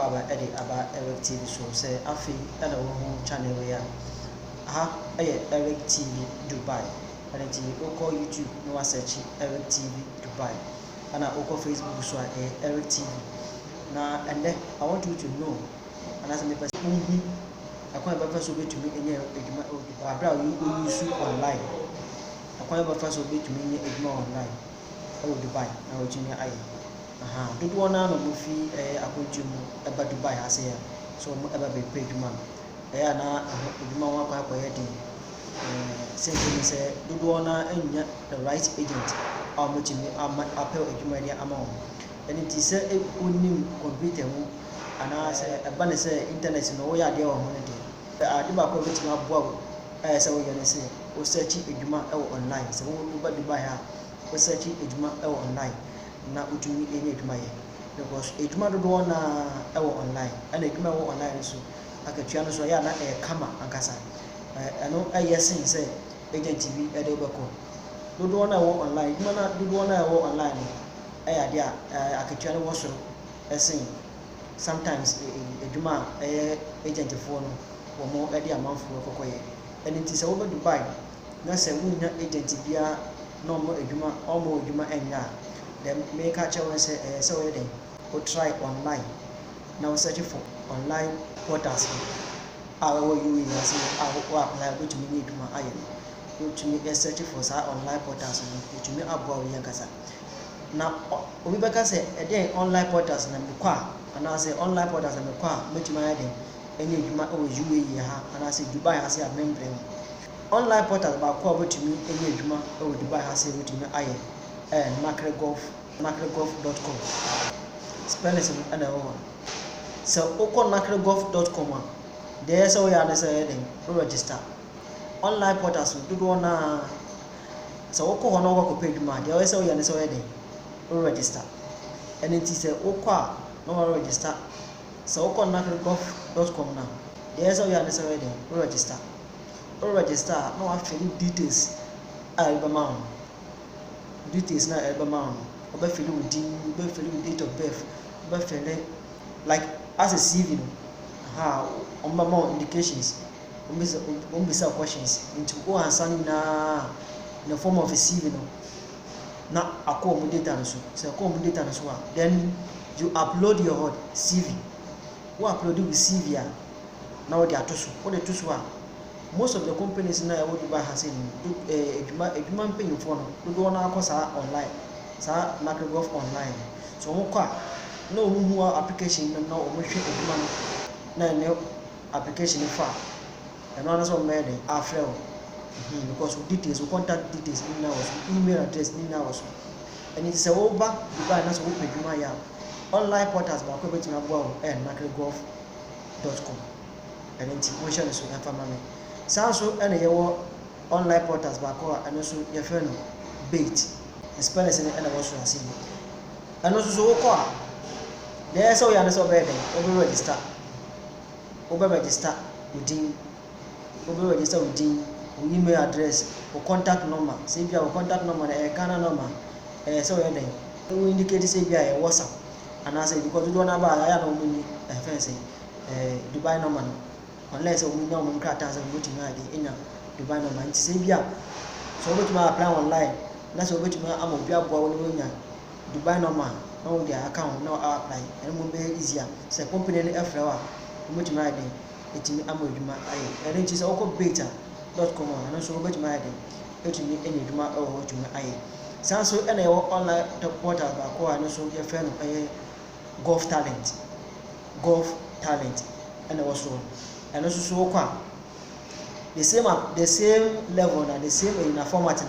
aba edit aba Eric TV so say afi na wo channel we ya Eric TV Dubai and TV oko YouTube no search Eric TV Dubai and oko Facebook so Eric TV na and then I want you to know and as me person akwan ba so betumi enye eduma Dubai abra you use online akwan ba so betumi enye eduma online Dubai na wo tumi aye dodo na no fi akojumu eba Dubai ase ya so mo eba be eduma na eduma wa kwa akoye din simply say dodo na enya the right agent mo tumi apel eduma dia ama wo and it is say onim computer mu ana say eba ne say internet no wo ya dia wo hono de ade ba ko betumi aboa wo say wo yene say wo search eduma online say wo ba Dubai ha wo search eduma online na utumi enye eduma ye because eduma dodo na online and eduma online so akatua no so ya na kama ankasa eno yesin say agent TV ede obeko dodo na online eduma na dodo na online ya dia akatua no wo so esin sometimes eduma agent phone wo mo ede amanfo kokoye and it is a over Dubai na say wunya agent bia no mo eduma eduma enya then make a choice so then or try online now search for online portals you apply which me need my iron which me search for online portals which me about yankasa now we better say again online portals na kwa and I say online portals na kwa which my then any juma UAE ha and I say Dubai has a member online portals ba kwa which me any juma Dubai has a which me iron macrogolf.com spell it and so oko macrogolf.com there so ya na say then register online portals do na so oko hono go page ma there so ya na say then register and it is oko no register so oko macrogolf.com now there so ya na say then register no actually details album details na album oba fill with date of birth oba fill like as a CV on more indications on questions into go answer na in the form of a CV no na akọ data no so say akọ data no so then you upload your CV we upload with CV now they are to so what they to so most of the companies na e would buy has in eduma paying for no do na akosa online sa macrogolf online so mo kwa no mu application na o mo hwe eduma no na ne application fa and na so made after because details contact details na was email address na was and it is over Dubai na so wo eduma ya online portals ba ko betima bo macrogolf.com and then mo share so information so and your online portals ba ko and so your friend bait spellers in and was so and also so ko there so ya na so be then register within email address or contact number say your contact number Ghana number so ya then we indicate say your WhatsApp and I say because you don't have ya no money fancy Dubai number unless we know we can't answer what you need in Dubai number and say bia so we to apply online that's what we am obi abo we nya Dubai number now their account now apply and mo be easier say company ni afrawa we to my dey etimi amoduma aye and it is oko beta.com and so we to my dey etimi eneduma e wo to my aye so and your online portal ba ko and so your friend golf talent and also and also so kwa the same level na the same in a format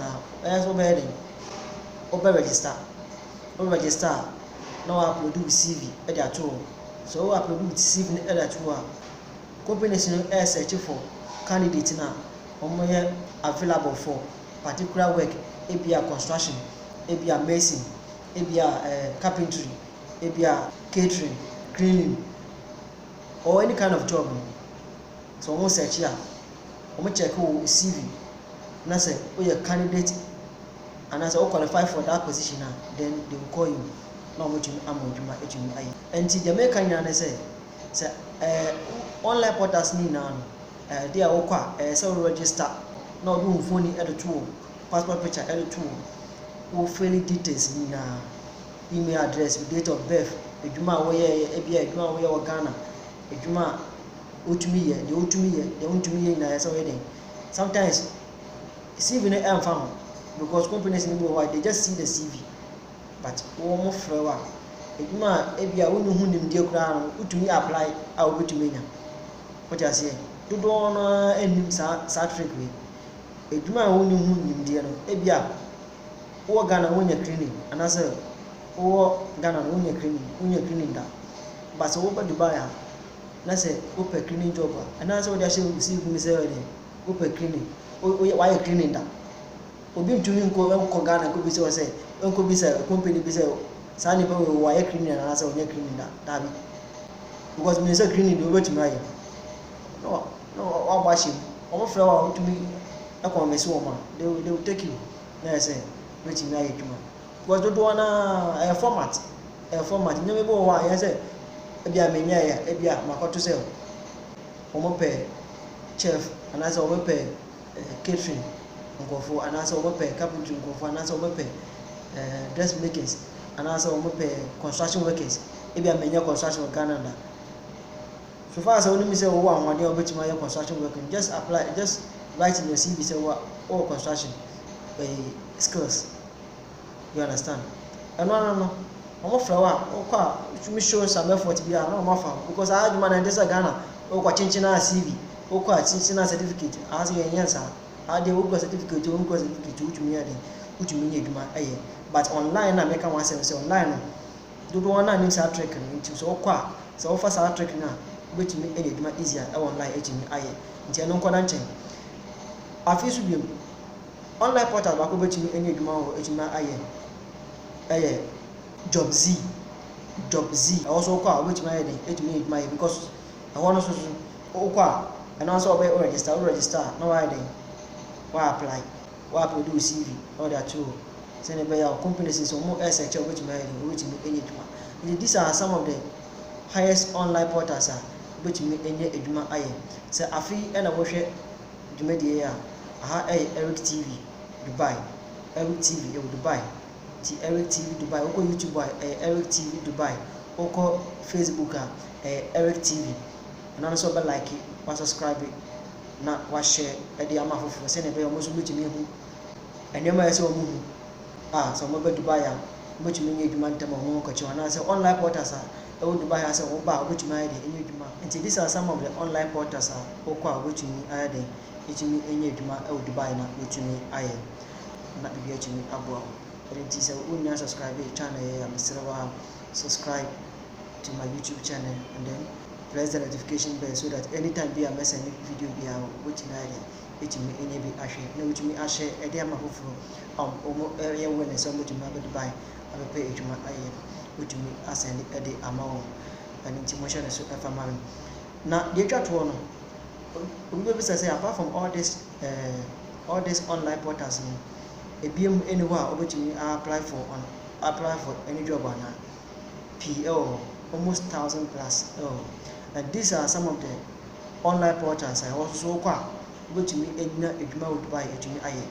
na so be then register now upload with CV at their tool so upload with CV at their tool companies no search for candidate na available for particular work ebia construction ebia mason ebia carpentry ebia catering cleaning or any kind of job so we search here we check who CV na say we a candidate and as you qualify for that position then they will call you now we amoduma and the American na say sɛ online portals ni na no de a wokɔ a sɛ wo register na ɔde wo phone ɛde to wo passport picture ɛde to wo fill details na email address with date of birth edwuma a woyɛ ebia edwuma a woyɛ wɔ Ghana edwuma a otumi yɛ de otumi yɛ de ontumi yɛ na sɛ woyɛ den sometimes CV no ɛmfa ho because companies ni bo they just see the CV but wo mo frɛ wa edwuma ebia wo hu nimdie kura no utumi apply a wobetumi nya what you say dodo no enim sa trick we edwuma a wo hu nimdie no ebia wo Ghana wo nya cleaning anase wo Ghana no wo nya cleaning da but so wo ba Dubai a na say wo pe cleaning job anase wo dey share CV me say wo pe cleaning why cleaning da obi ntumi nko Ghana ko bi say say nko bi say company bi say saa nipa wo why cleaning na say onya cleaning da bi because me say cleaning do wetumi aye no wa ba shim o frɛ wa otumi akɔ mesi wo ma they will take you na say wetumi aye dwuma because do na format nyame bo wa ya say ebia menya ya ebia makoto say o mo pɛ chef anase o mo pɛ catering nkofo anase o mo pɛ carpentry nkofo anase o mo pɛ dress makers anase o mo pɛ construction workers ebia menya construction Ghana da so far as only me say wo anwade o betuma aye construction worker just apply just write in your CV say what construction skills you understand no omo frawa o kwa tumi show some effort bia na omo fa because I do man and this Ghana o kwa chinchina CV o kwa chinchina certificate as you yansa ade wo kwa certificate utumi ya den utumi nya eduma aye but online na make am say online no dodo wana nim sa trick no nti so kwa so offer sa trick na betumi enya eduma easier e online etumi aye nti eno nkoda nchen afi so biem online portal ba ko betumi enya eduma ho etuma aye Jobz also kwa betumi aye den etumi eduma aye because I want so kwa and also obey register no why then why apply do CV all that too send a buyer companies so more search which may any eduma. These are some of the highest online portals which may any eduma aye say afi and I watch dwumadie aha Eric TV Dubai Eric TV Dubai Eric TV Dubai oko YouTube Eric TV Dubai oko Facebook Eric TV and also be like it wa subscribe na wa share e dey ama foforo se na be omo so betumi hu enema ese omo hu so mo be Dubai a betumi nya eduma ntam omo ko chi wana se online portals e wo Dubai a se wo ba betumi aye dey enya eduma nti these are some of the online portals okwa betumi aye dey etumi enya eduma e wo Dubai na betumi aye na bi etumi abo nti se unya subscribe channel ya mesrewa subscribe to my YouTube channel and then press the notification bell so that anytime we are making a video we are watching it me any be share na which me share e dey ama foforo omo area when so much me be buy am pay ejuma aye which me asend e dey ama wo and nti mo share so e fa ma na dey twa to no we be say apart from all this online portals ebiem anywhere obetumi apply for any job ana PL almost 1,000 plus and these are some of the online portals I also kwa obetumi enya edwuma wo Dubai etumi aye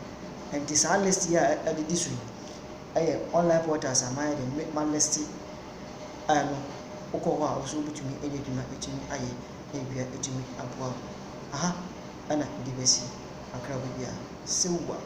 and this list here at this week aye online portals am I the man list and okwa also obetumi enya edwuma etumi aye ebia etumi aboa aha ana dibesi akra bia sewa